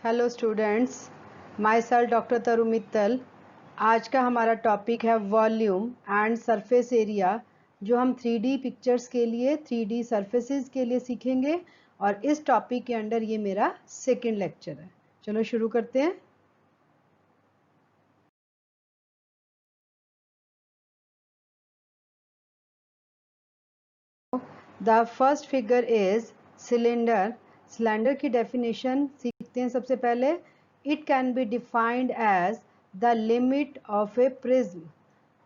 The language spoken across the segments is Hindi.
Hello students, my self doctor तरु मित्तल। आज का हमारा टॉपिक है वॉल्यूम एंड सरफेस एरिया, जो हम 3D पिक्चर्स के लिए 3D सरफेसेस के लिए सीखेंगे। और इस टॉपिक के अंडर ये मेरा सेकंड लेक्चर है। चलो शुरू करते हैं। The first figure is cylinder. Cylinder की डेफिनेशन सीखते हैं सबसे पहले। It can be defined as the limit of a prism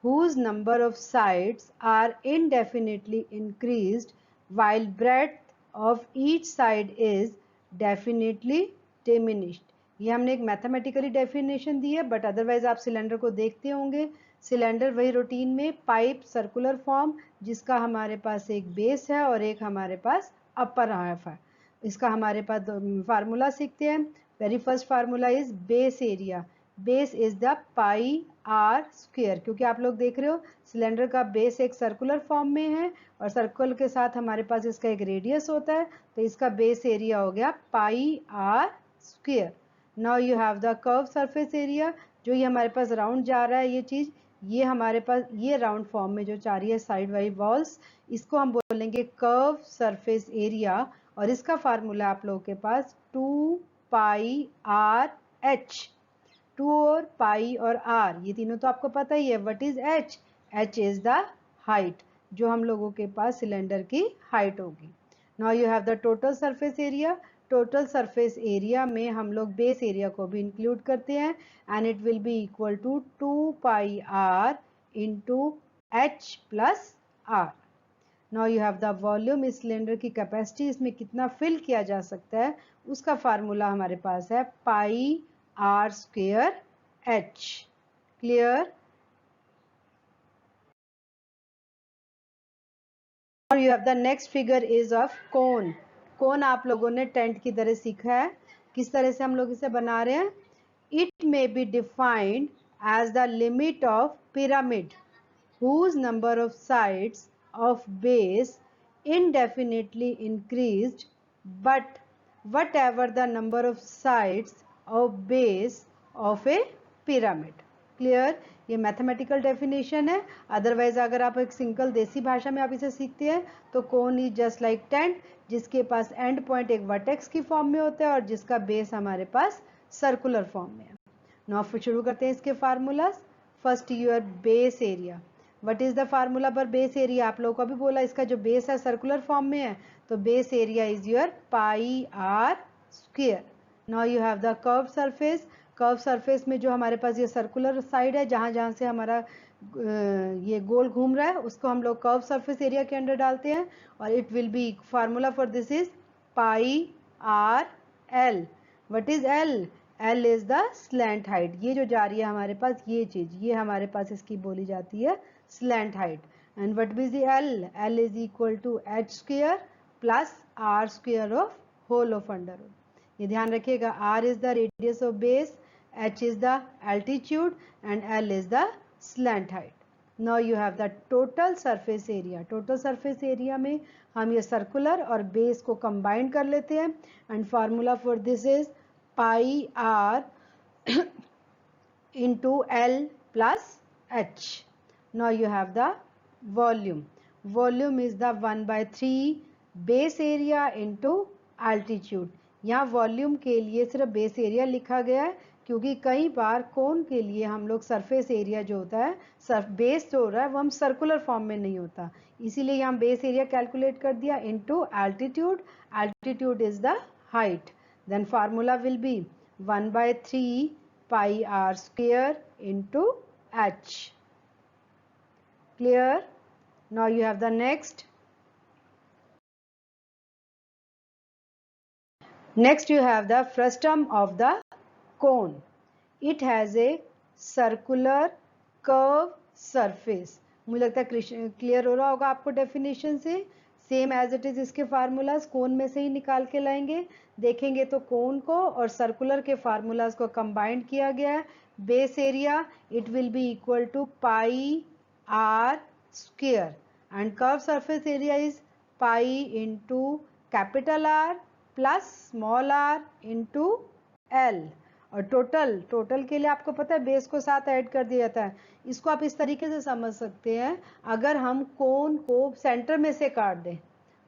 whose number of sides are indefinitely increased while breadth of each side is definitely diminished। ये हमने एक मैथमेटिकली डेफिनेशन दी है, बट अदरवाइज आप सिलेंडर को देखते होंगे। सिलेंडर वही रूटीन में पाइप सर्कुलर फॉर्म, जिसका हमारे पास एक बेस है और एक हमारे पास अपर हाफ है। इसका हमारे पास फार्मूला सीखते हैं। Very first formula is base area. Base is the pi r square, क्योंकि आप लोग देख रहे हो सिलेंडर का बेस एक सर्कुलर फॉर्म में है और सर्कल के साथ हमारे पास इसका एक रेडियस होता है, तो इसका बेस एरिया हो गया pi r square. Now you have the curve surface area. जो ये हमारे पास राउंड जा रहा है, ये चीज, ये हमारे पास ये राउंड फॉर्म में जो जा रही है साइड वाई वॉल्स, इसको हम बोलेंगे कर्व सरफेस एरिया। और इसका फार्मूला आप लोगों के पास 2 पाई आर एच। 2 और पाई और आर, ये तीनों तो आपको पता ही है। What is H? H is the height, जो हम लोगों के पास सिलेंडर की हाइट होगी। Now you have the total surface area. Total surface area में हम लोग बेस एरिया को भी इंक्लूड करते हैं, and it will be equal to 2 pi r into h plus r. Now you have the volume. इस सिलेंडर की कैपेसिटी, इसमें कितना फिल किया जा सकता है, उसका फार्मूला हमारे पास है pi r square h. Clear? और you have the next figure is of cone. Cone आप लोगों ने टेंट की तरह सीखा है। किस तरह से हम लोग इसे बना रहे हैं? It may be defined as the limit of pyramid whose number of sides of base indefinitely increased, but whatever the number of sides of base of a pyramid। Clear? ये मैथमेटिकल डेफिनेशन है। अदरवाइज अगर आप एक सिंगल देसी भाषा में आप इसे सीखते हैं तो cone is just like tent, जिसके पास एंड पॉइंट एक वर्टेक्स की फॉर्म में होता है और जिसका बेस हमारे पास सर्कुलर फॉर्म में है। नाउ फिर शुरू करते हैं इसके formulas. First your base area. What is the formula for base area? आप लोगों को भी बोला, इसका जो बेस है सर्कुलर फॉर्म में है, तो base area is your pi r square. Now you have the curve surface. Curve surface में जो हमारे पास ये सर्कुलर साइड है, जहां जहां से हमारा ये गोल घूम रहा है, उसको हम लोग कर्व सरफेस एरिया के अंडर डालते हैं। और it will B formula for this is pi R L. What is L? L is the slant height. ये जो जा रही है हमारे पास, ये चीज, ये हमारे पास इसकी बोली जाती है slant height. And what is the l? L is equal to h square plus r square of whole of under root. ये ध्यान रखिएगा, r is the radius of base, h is the altitude and l is the slant height. Now you have the total surface area. Total surface area में हम ये सर्कुलर और बेस को कंबाइन कर लेते हैं, and formula for this is pi r into L plus H. Now you have the volume. Volume is the 1/3 base area into altitude. यहाँ वॉल्यूम के लिए सिर्फ बेस एरिया लिखा गया है, क्योंकि कई बार कोन के लिए हम लोग सरफेस एरिया जो होता है, बेस जो हो रहा है वो हम सर्कुलर फॉर्म में नहीं होता, इसीलिए यहाँ बेस एरिया कैलकुलेट कर दिया into altitude. Altitude is the height. Then formula will be 1/3 pi r square into h. Clear? Now you have the next. Next you have the frustum of the cone. It has a circular curve surface. मुझे लगता है क्लियर हो रहा होगा आपको डेफिनेशन से। सेम एज इट इज इसके फार्मूलाज कोन में से ही निकाल के लाएंगे। देखेंगे तो कोन को और सर्कुलर के फार्मूलाज को कंबाइंड किया गया है। Base area it will be equal to pi r square and curve surface area is pi into capital r plus small r into L। और टोटल के लिए आपको पता है बेस को साथ ऐड कर दिया जाता है। इसको आप इस तरीके से समझ सकते हैं, अगर हम कोन को सेंटर में से काट दें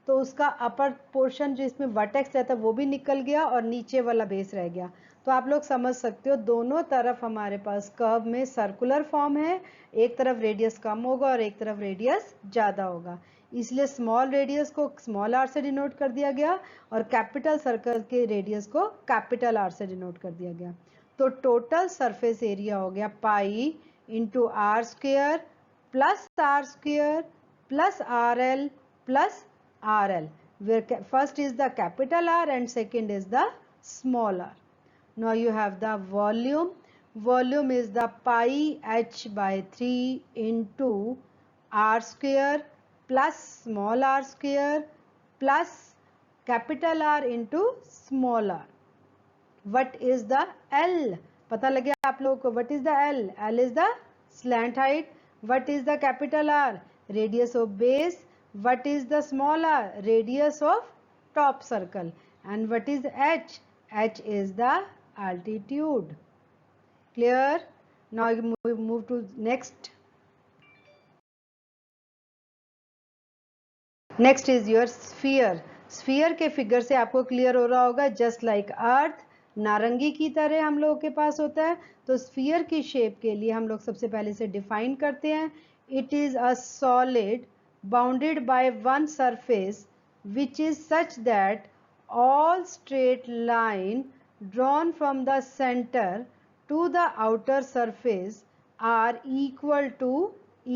तो उसका अपर पोर्शन जो इसमें वर्टेक्स रहता है वो भी निकल गया और नीचे वाला बेस रह गया। तो आप लोग समझ सकते हो दोनों तरफ हमारे पास कर्व में सर्कुलर फॉर्म है, एक तरफ रेडियस कम होगा और एक तरफ रेडियस ज़्यादा होगा, इसलिए स्मॉल रेडियस को स्मॉल आर से डिनोट कर दिया गया और कैपिटल सर्कल के रेडियस को कैपिटल आर से डिनोट कर दिया गया। तो टोटल सरफेस एरिया हो गया pi into r square plus r l plus RL, where first is the capital R and second is the small r. Now you have the volume. Volume is the pi h by 3 into r square plus small r square plus capital R into small r. What is the L? पता लगे आप लोगों को what is the L? L is the slant height. What is the capital R? Radius of base. What is the small r? Radius of top circle. And what is h? H is the altitude. Clear? Now you move to next. Next is your sphere. Sphere के फिगर से आपको क्लियर हो रहा होगा, जस्ट लाइक अर्थ नारंगी की तरह हम लोगों के पास होता है। तो स्फीयर की शेप के लिए हम लोग सबसे पहले से डिफाइन करते हैं, it is a solid bounded by one surface which is such that all straight line drawn from the center to the outer surface are equal to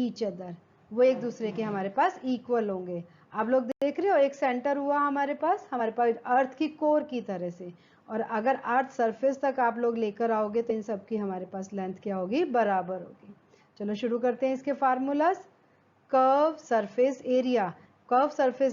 each other. वो एक दूसरे के हमारे पास इक्वल होंगे। आप लोग देख रहे हो एक सेंटर हुआ हमारे पास अर्थ की कोर की तरह से, और अगर अर्थ सरफेस तक आप लोग लेकर आओगे तो इन सब की हमारे पास लेंथ क्या होगी, बराबर होगी। चलो शुरू करते हैं इसके formulas. Curve surface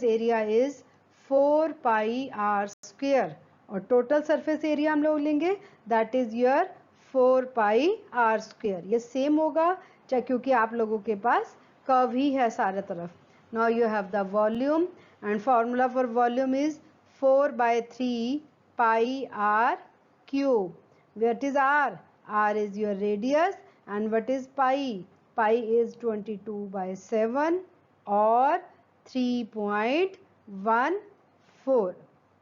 area is 4 pi r square और टोटल सरफेस एरिया हम लोग लेंगे that is your 4 pi r square. ये सेम होगा चाहे क्योंकि आप लोगों के पास कर्व ही है सारे तरफ। Now you have the volume and formula for volume is 4/3 pi r cube. What is r? R is your radius and what is pi? Pi is 22/7 और 3.14।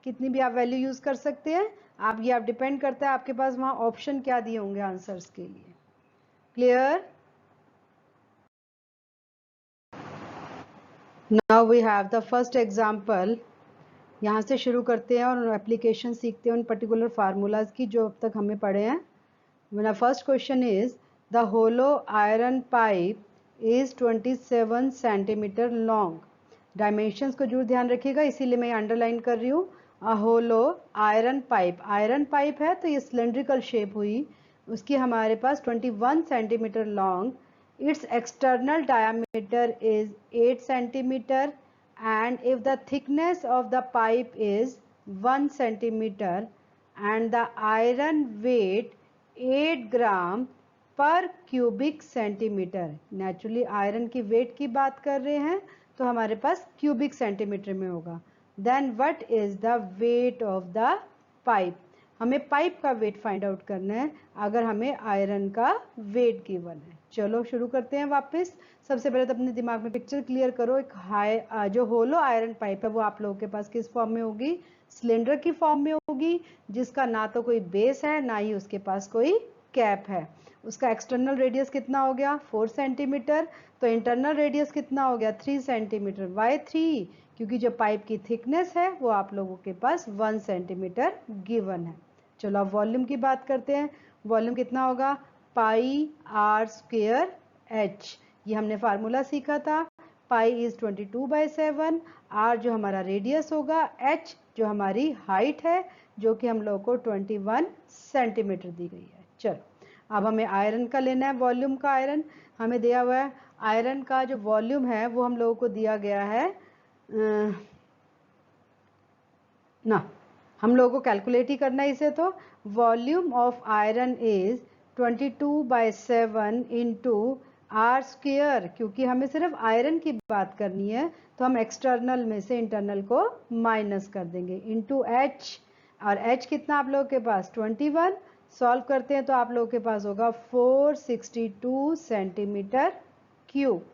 कितनी भी आप वैल्यू यूज कर सकते हैं, आप ये आप डिपेंड करता है आपके पास वहां ऑप्शन क्या दिए होंगे आंसर्स के लिए। Clear? Now we have the first example. यहाँ से शुरू करते हैं और एप्लीकेशन सीखते हैं उन पर्टिकुलर फार्मूलाज की जो अब तक हमें पढ़े हैं। मेरा first question is The hollow iron pipe is 27 centimeter long. Dimensions को जरूर ध्यान रखिएगा, इसीलिए मैं अंडरलाइन कर रही हूँ। A hollow iron pipe है तो ये सिलेंड्रिकल शेप हुई, उसकी हमारे पास 21 centimetre long, its external diameter is 8 centimeter and if the thickness of the pipe is 1 centimeter and the iron weight 8 gram पर क्यूबिक सेंटीमीटर। नेचुरली आयरन की वेट की बात कर रहे हैं तो हमारे पास क्यूबिक सेंटीमीटर में होगा। Then what is the weight of the pipe? हमें पाइप का वेट फाइंड आउट करना है अगर हमें आयरन का वेट गिवन है। चलो शुरू करते हैं वापस। सबसे पहले तो अपने दिमाग में पिक्चर क्लियर करो। एक जो होलो आयरन पाइप है वो आप लोगों के पास किस फॉर्म में होगी? सिलेंडर की फॉर्म में होगी, जिसका ना तो कोई बेस है ना ही उसके पास कोई कैप है। उसका एक्सटर्नल रेडियस कितना हो गया? 4 सेंटीमीटर। तो इंटरनल रेडियस कितना हो गया? 3 सेंटीमीटर। वाई 3? क्योंकि जो पाइप की थिकनेस है वो आप लोगों के पास 1 सेंटीमीटर गिवन है। चलो अब वॉल्यूम की बात करते हैं। वॉल्यूम कितना होगा? पाई आर स्क्वेयर एच। ये हमने फार्मूला सीखा था। पाई इज 22/7, आर जो हमारा रेडियस होगा, एच जो हमारी हाइट है जो कि हम लोग को 21 सेंटीमीटर दी गई है। चलो अब हमें आयरन का लेना है, वॉल्यूम का आयरन हमें दिया हुआ है। आयरन का जो वॉल्यूम है वो हम लोगों को दिया गया है ना, हम लोगों को कैलकुलेट ही करना है इसे। तो volume of iron is 22/7 into r square. क्योंकि हमें सिर्फ आयरन की बात करनी है तो हम एक्सटर्नल में से इंटरनल को माइनस कर देंगे, इंटू एच। और h कितना आप लोगों के पास 21। सॉल्व करते हैं तो आप लोगों के पास होगा 462 सेंटीमीटर क्यूब।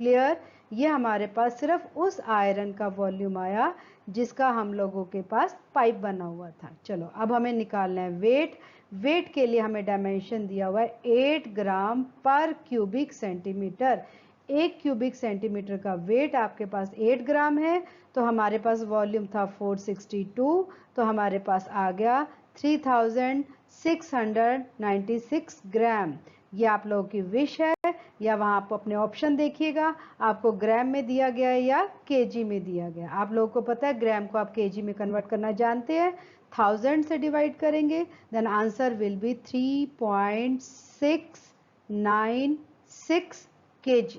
क्लियर। ये हमारे पास सिर्फ उस आयरन का वॉल्यूम आया जिसका हम लोगों के पास पाइप बना हुआ था। चलो अब हमें निकालना है वेट। वेट के लिए हमें डायमेंशन दिया हुआ है 8 ग्राम पर क्यूबिक सेंटीमीटर। एक क्यूबिक सेंटीमीटर का वेट आपके पास 8 ग्राम है, तो हमारे पास वॉल्यूम था 462, तो हमारे पास आ गया 3696 ग्राम। ये आप लोगों की विश है, या वहाँ आप अपने ऑप्शन देखिएगा आपको ग्राम में दिया गया है या केजी में दिया गया। आप लोगों को पता है ग्राम को आप केजी में कन्वर्ट करना जानते हैं, 1000 से डिवाइड करेंगे, then answer will be 3.696 kg।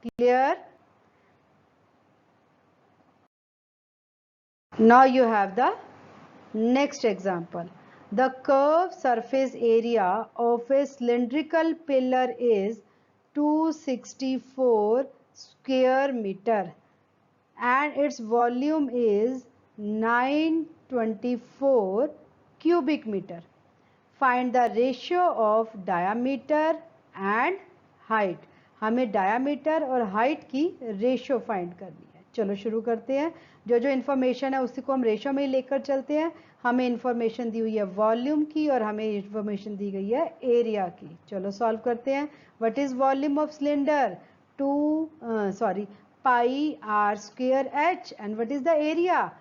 Clear? Now you have the next example. The curved surface area of a cylindrical pillar is 264 square meter and its volume is 924 cubic meter. Find the ratio of diameter and height. हमें डायामीटर और हाइट की रेशियो फाइंड करनी है। चलो शुरू करते हैं। जो जो इन्फॉर्मेशन है उसी को हम रेशियो में ही लेकर चलते हैं। हमें इन्फॉर्मेशन दी हुई है वॉल्यूम की और हमें इन्फॉर्मेशन दी गई है एरिया की। चलो सॉल्व करते हैं। What is volume of cylinder? Pi r square h. And what is the area?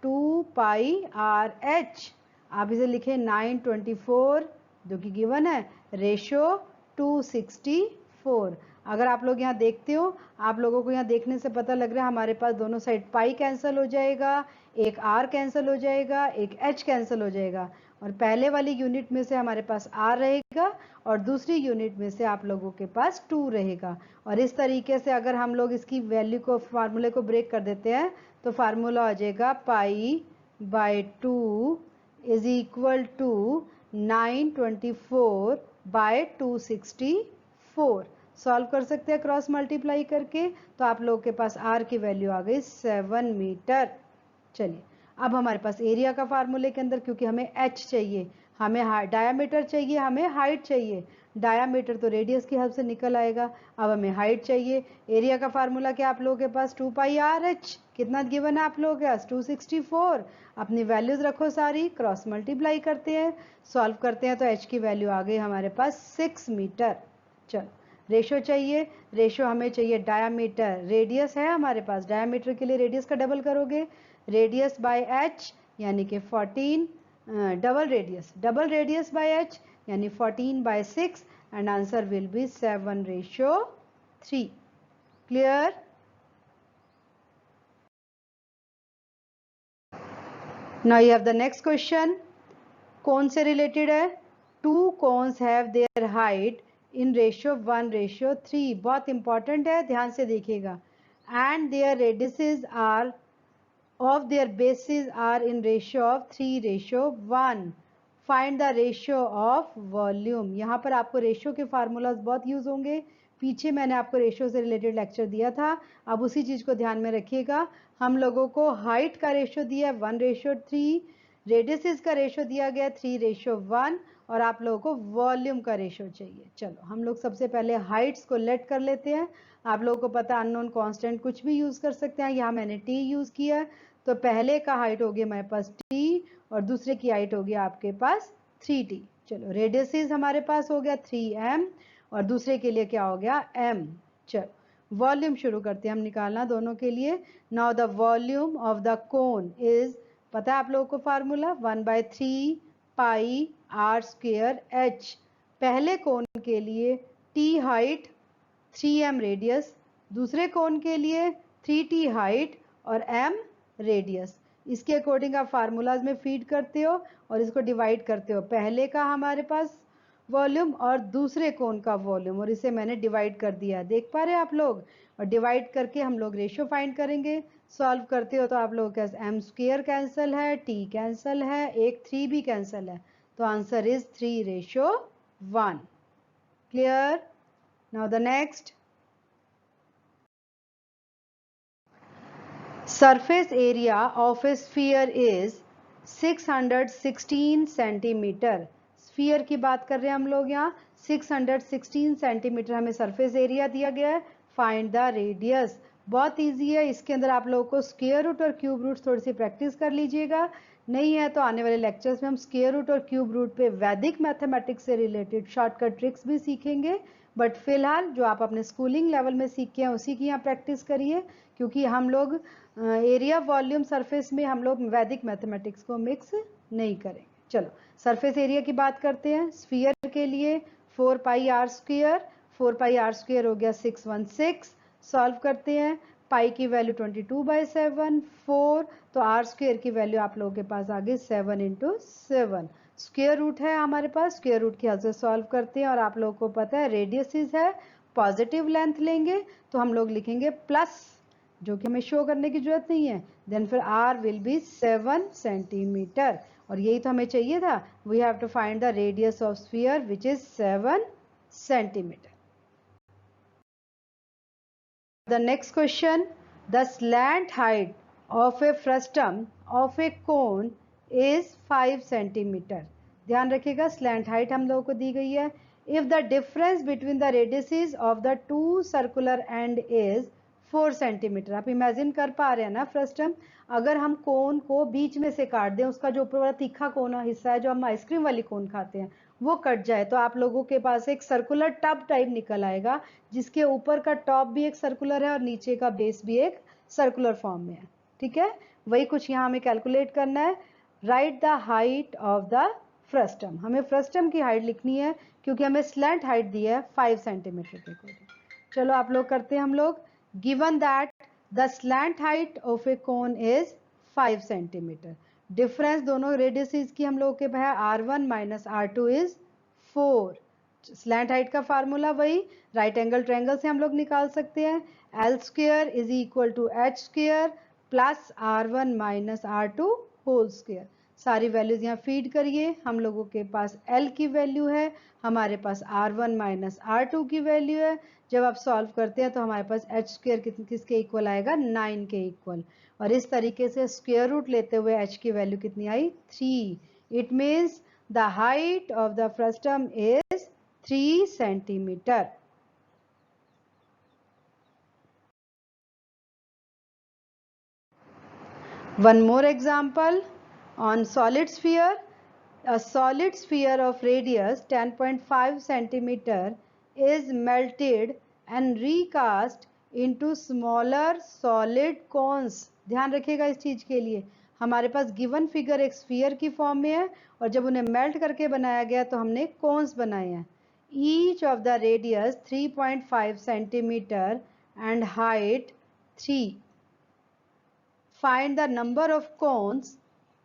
2 pi r h. आप इसे लिखें 924 जो कि गिवन है, रेशियो 264। अगर आप लोग यहाँ देखते हो, आप लोगों को यहाँ देखने से पता लग रहा है हमारे पास दोनों साइड पाई कैंसिल हो जाएगा, एक आर कैंसिल हो जाएगा, एक एच कैंसिल हो जाएगा, और पहले वाली यूनिट में से हमारे पास आर रहेगा और दूसरी यूनिट में से आप लोगों के पास 2 रहेगा। और इस तरीके से अगर हम लोग इसकी वैल्यू को, फार्मूले को ब्रेक कर देते हैं तो फार्मूला आ जाएगा pi by 2 is equal to 924 by 264। Solve कर सकते हैं क्रॉस मल्टीप्लाई करके, तो आप लोगों के पास आर की वैल्यू आ गई 7 मीटर। चलिए अब हमारे पास एरिया का फार्मूले के अंदर, क्योंकि हमें एच चाहिए, हमें डायामीटर चाहिए, हमें हाइट चाहिए। डायामीटर तो रेडियस की हेल्प से निकल आएगा, अब हमें हाइट चाहिए। एरिया का फार्मूला क्या आप लोगों के पास 2 पाई आर एच। कितना गिवन है आप लोगों के पास? 264। अपनी वैल्यूज रखो सारी, क्रॉस मल्टीप्लाई करते हैं, सॉल्व करते हैं, तो एच की वैल्यू आ गई हमारे पास 6 मीटर। चलो रेशो चाहिए, रेशो हमें चाहिए डायामीटर, रेडियस है हमारे पास, डायामीटर के लिए रेडियस का डबल करोगे, रेडियस बाय एच यानी कि 14, डबल रेडियस बाय एच यानी 14 by 6, and answer will be 7:3। Clear? Now you have the next question. कौन से रिलेटेड है? 2 cones have their height in ratio 1:3। बहुत इंपॉर्टेंट है, ध्यान से देखिएगा। And their radiuses are of their bases are in ratio of 3:1। Find the ratio of volume। यहाँ पर आपको रेशियो के फार्मूलाज बहुत यूज होंगे, पीछे मैंने आपको रेशियो से रिलेटेड लेक्चर दिया था, अब उसी चीज को ध्यान में रखिएगा। हम लोगों को हाइट का रेशियो दिया है 1:3, रेडियसेस का रेशियो दिया गया 3:1, और आप लोगों को वॉल्यूम का रेशियो चाहिए। चलो हम लोग सबसे पहले हाइट्स को लेट कर लेते हैं। आप लोगों को पता अननोन कांस्टेंट कुछ भी यूज कर सकते हैं, यहाँ मैंने टी यूज किया है, तो पहले का हाइट हो गया मेरे पास टी और दूसरे की हाइट हो गया आपके पास 3t। चलो रेडियसेस हमारे पास हो गया 3m और दूसरे के लिए क्या हो गया m। चलो वॉल्यूम शुरू करते हैं हम निकालना दोनों के लिए। Now the volume of the cone is, पता है आप लोगों को formula 1/3 pi r square h. पहले कोन के लिए t हाइट 3m रेडियस, दूसरे कोन के लिए 3t हाइट और m रेडियस। इसके अकॉर्डिंग आप फार्मूलाज में फीड करते हो और इसको डिवाइड करते हो, पहले का हमारे पास वॉल्यूम और दूसरे कोन का वॉल्यूम, और इसे मैंने डिवाइड कर दिया, देख पा रहे हैं आप लोग। और डिवाइड करके हम लोग रेशियो फाइंड करेंगे। सॉल्व करते हो तो आप लोगों के पास m स्क्वायर कैंसिल है, t कैंसिल है, एक 3 भी कैंसिल है, तो answer is 3:1। Clear? Now the next, surface area of a sphere is 616 centimetre. Sphere की बात कर रहे हैं हम लोग यहाँ। 616 सेंटीमीटर हमें सरफेस एरिया दिया गया है। Find the radius. बहुत इजी है, इसके अंदर आप लोगों को स्क्वायर रूट और क्यूब रूट थोड़ी सी प्रैक्टिस कर लीजिएगा। नहीं है तो आने वाले लेक्चर्स में हम स्क्वायर रूट और क्यूब रूट पे वैदिक मैथमेटिक्स से रिलेटेड शॉर्टकट ट्रिक्स भी सीखेंगे। बट फिलहाल जो आप अपने स्कूलिंग लेवल में सीखे हैं उसी की यहाँ प्रैक्टिस करिए, क्योंकि हम लोग एरिया वॉल्यूम सरफेस में हम लोग वैदिक मैथमेटिक्स को मिक्स नहीं करेंगे। चलो सरफेस एरिया की बात करते हैं। स्फीयर के लिए 4 pi r square, 4 pi r square हो गया 616। सॉल्व करते हैं। पाई की वैल्यू 22/7, 4, तो आर स्क्वायर की वैल्यू आप लोगों के पास आ गई 7 × 7। स्क्वायर रूट है हमारे पास, स्क्वायर रूट की हेल्प से सॉल्व करते हैं। और आप लोगों को पता है रेडियसिस है, पॉजिटिव लेंथ लेंगे तो हम लोग लिखेंगे प्लस, जो कि हमें शो करने की जरूरत नहीं है। देन फिर आर विल बी 7 सेंटीमीटर, और यही तो हमें चाहिए था। We have to find the radius of sphere which is 7 centimetre. The next question, the slant height of a frustum of a cone is 5 centimeter. ध्यान रखिएगा slant height हम लोगों को दी गई है। If the difference between the radiuses of the two circular end is 4 centimeter. आप इमेजिन कर पा रहे हैं ना फ्रस्टम, अगर हम कोन को बीच में से काट दें, उसका जो ऊपर वाला तीखा कोना हिस्सा है जो हम आइसक्रीम वाली कोन खाते हैं वो कट जाए, तो आप लोगों के पास एक सर्कुलर टब टाइप निकल आएगा, जिसके ऊपर का टॉप भी एक सर्कुलर है और नीचे का बेस भी एक सर्कुलर फॉर्म में है। ठीक है, वही कुछ यहाँ हमें कैलकुलेट करना है। Right the height of the frustum. हमें फ्रस्टम की हाइट लिखनी है क्योंकि हमें स्लैंट हाइट दी है 5 सेंटीमीटर के अकॉर्डिंग। चलो आप लोग करते हैं हम लोग। Given that the slant height of a cone is 5 centimetre. Difference दोनों रेडियसेस की हम लोग के है r1 minus r2 is 4। Slant height का फार्मूला वही राइट एंगल ट्रायंगल से हम लोग निकाल सकते हैं। L square is equal to h square plus r1 minus r2 whole square. सारी वैल्यूज यहाँ फीड करिए। हम लोगों के पास L की वैल्यू है, हमारे पास r1 माइनस r2 की वैल्यू है। जब आप सॉल्व करते हैं तो हमारे पास एच स्क्वायर किसके इक्वल आएगा, 9 के इक्वल। और इस तरीके से स्क्वायर रूट लेते हुए h की वैल्यू कितनी आई, 3। It means the height of the frustum is 3 centimeter. One more example on solid sphere. A solid sphere of radius 10.5 centimeter is melted and recast into smaller solid cones. ध्यान रखिएगा इस चीज के लिए, हमारे पास गिवन फिगर एक स्फीयर की फॉर्म में है और जब उन्हें मेल्ट करके बनाया गया तो हमने कोन्स बनाए हैं। Each of the radius 3.5 centimeter and height 3. Find the number of cones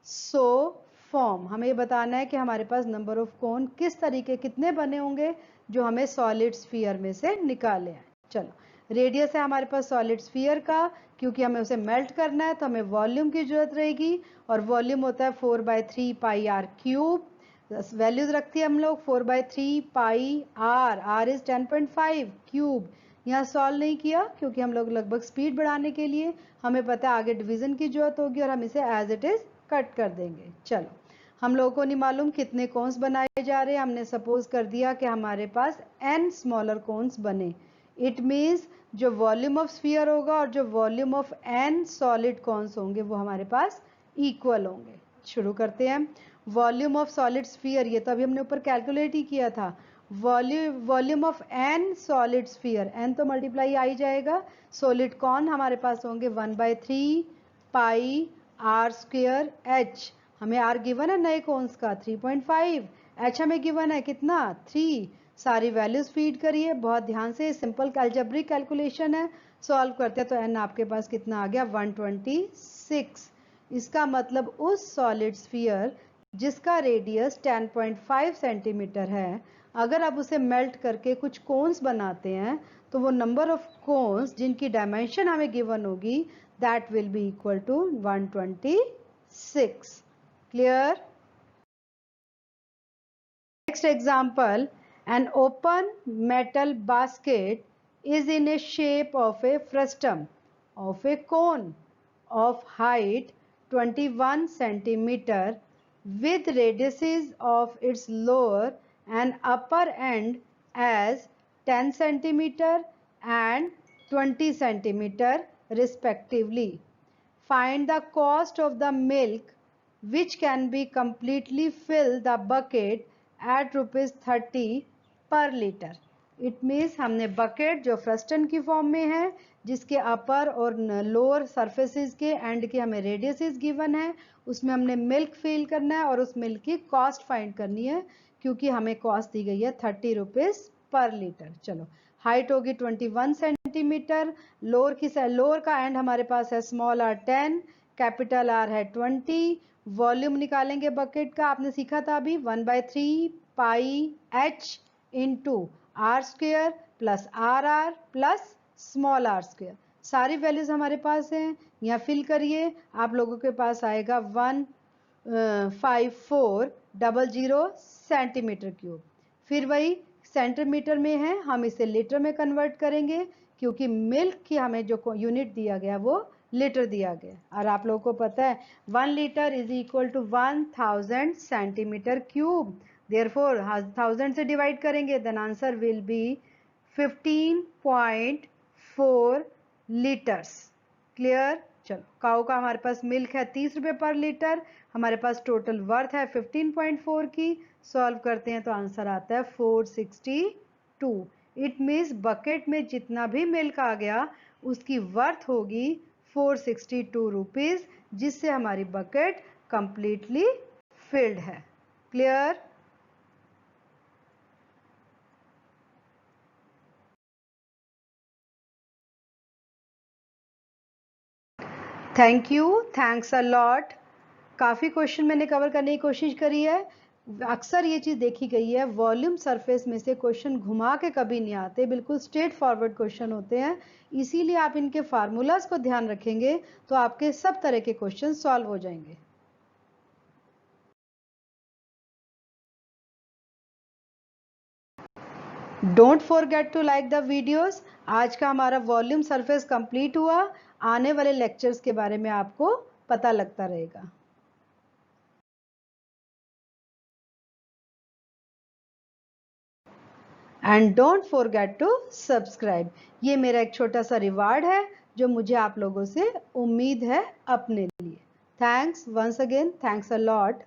so form. हमें ये बताना है कि हमारे पास नंबर ऑफ कोन किस तरीके कितने बने होंगे जो हमें सॉलिड स्फीयर में से निकाले हैं। चलो रेडियस है हमारे पास सॉलिड स्फीयर का, क्योंकि हमें उसे मेल्ट करना है तो हमें वॉल्यूम की जरूरत रहेगी, और वॉल्यूम होता है 4/3 पाई आर क्यूब। वैल्यूज रखती है हम लोग 4/3 pi are, r is 10.5 cube. यहाँ सॉल्व नहीं किया क्योंकि हम लोग लगभग स्पीड बढ़ाने के लिए हमें पता है आगे डिवीजन की जरूरत होगी और हम इसे एज इट इज कट कर देंगे। चलो हम लोगों को नहीं मालूम कितने कोन्स बनाए जा रहे हैं, हमने सपोज कर दिया कि हमारे पास n स्मॉलर कोन्स बने। इट मीन्स जो वॉल्यूम ऑफ स्फीयर होगा और जो volume of n solid cones होंगे वो हमारे पास इक्वल होंगे। शुरू करते हैं। वॉल्यूम ऑफ सॉलिड स्फीयर, ये तो अभी हमने ऊपर कैलकुलेट ही किया था। Volume of n solid sphere, n तो मल्टीप्लाई आ ही जाएगा। सॉलिड कौन हमारे पास होंगे 1/3 पाई आर स्क्वायर एच। हमें r गिवन है नए कोन्स का 3.5, h हमें गिवन है कितना 3। सारी वैल्यूज फीड करिए बहुत ध्यान से, सिंपल अलजेब्रिक कैलकुलेशन है। सॉल्व करते हैं तो n आपके पास कितना आ गया 126। इसका मतलब उस सॉलिड स्फीयर जिसका रेडियस 10.5 सेंटीमीटर है, अगर आप उसे मेल्ट करके कुछ कोन्स बनाते हैं तो वो नंबर ऑफ कोन्स जिनकी डायमेंशन हमें गिवन होगी that will be equal to 126। Clear? Next example, an open metal basket is in a shape of a frustum of a cone of height 21 centimeter with radiuses of its lower and upper end as 10 centimeter and 20 centimeter respectively. Find the cost of the milk which can be completely fill the bucket at rupees 30 per liter. It means हमने बकेट जो फ्रस्टन की फॉर्म में है, जिसके अपर और लोअर सरफेसेस के एंड के हमें रेडियसेस गिवन है, उसमें हमने मिल्क फिल करना है और उस मिल्क की कॉस्ट फाइंड करनी है, क्योंकि हमें कॉस्ट दी गई है 30 रुपीज पर लीटर. चलो, हाइट होगी 21 सेंटीमीटर, लोअर का एंड हमारे पास है स्मॉल आर 10, कैपिटल आर है 20. वॉल्यूम निकालेंगे बकेट का, आपने सीखा था अभी 1/3 pi h into r square plus r r plus small r square. सारी वैल्यूज हमारे पास हैं, यहाँ फिल करिए. आप लोगों के पास आएगा 15400 सेंटीमीटर क्यूब. फिर वही सेंटीमीटर में है, हम इसे लीटर में कन्वर्ट करेंगे, क्योंकि मिल्क की हमें जो यूनिट दिया गया वो लीटर दिया गया. और आप लोगों को पता है 1 litre is equal to 1000 centimetre cube. Therefore, 1000 से डिवाइड करेंगे, then answer will be 15.4 litres. Clear. चलो, काऊ का हमारे पास मिल्क है 30 रुपए पर लीटर, हमारे पास टोटल वर्थ है 15.4 की. सॉल्व करते हैं तो आंसर आता है 462. इट मीन्स बकेट में जितना भी मिल्क आ गया उसकी वर्थ होगी 462 रुपीज, जिससे हमारी बकेट कंप्लीटली फिल्ड है. Clear. Thank you, thanks a lot. काफ़ी क्वेश्चन मैंने कवर करने की कोशिश करी है. अक्सर ये चीज़ देखी गई है, वॉल्यूम सरफेस में से क्वेश्चन घुमा के कभी नहीं आते, बिल्कुल स्ट्रेट फॉरवर्ड क्वेश्चन होते हैं. इसीलिए आप इनके फार्मूलाज को ध्यान रखेंगे तो आपके सब तरह के क्वेश्चन सॉल्व हो जाएंगे. Don't forget to like the videos. आज का हमारा वॉल्यूम सरफेस कंप्लीट हुआ. आने वाले लेक्चर्स के बारे में आपको पता लगता रहेगा. And don't forget to subscribe. ये मेरा एक छोटा सा रिवार्ड है जो मुझे आप लोगों से उम्मीद है अपने लिए. Thanks once again, thanks a lot.